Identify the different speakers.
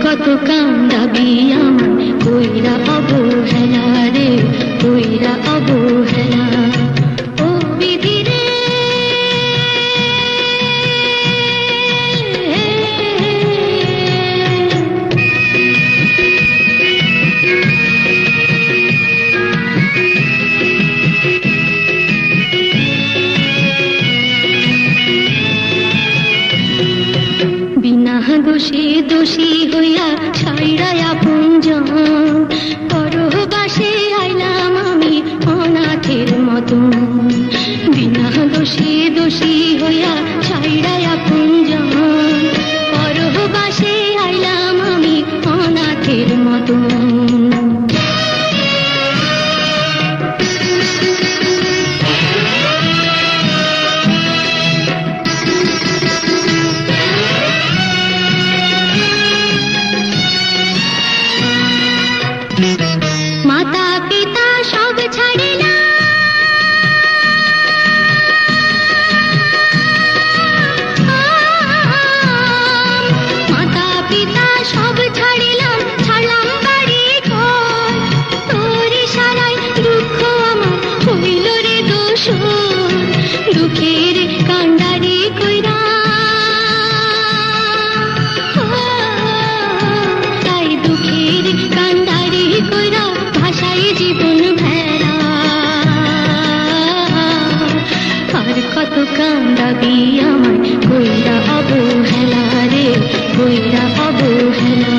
Speaker 1: কত কান্দাবি আমার কইরা অবহেলা রে, কইরা অবহেলা। ও বিধি রে, বিনা দোষে দোষী হইয়া ছাইরা আপনজন পরবাসে আইলাম আমি অনাথের মতন। বিনা দোষে দোষী হইয়া ছাইরা আপনজন পরবাসে আইলাম আমি অনাথের মতন। মাতা পিতা সব ছাড়িলাম, মাতা পিতা সব ছাড়িলাম, ছাড়লাম বাড়ি ঘর। তোর ইশারায় দুঃখ আমার হইল রে দোষর, দুঃখের কান্ডারি কইরা তাই দুঃখের কান্ডারি কইরা ভাষায় জীবন ভেড়া। আর কত কান্দাবি আমার কইরা অবহেলা রে, কইরা অবহেলা।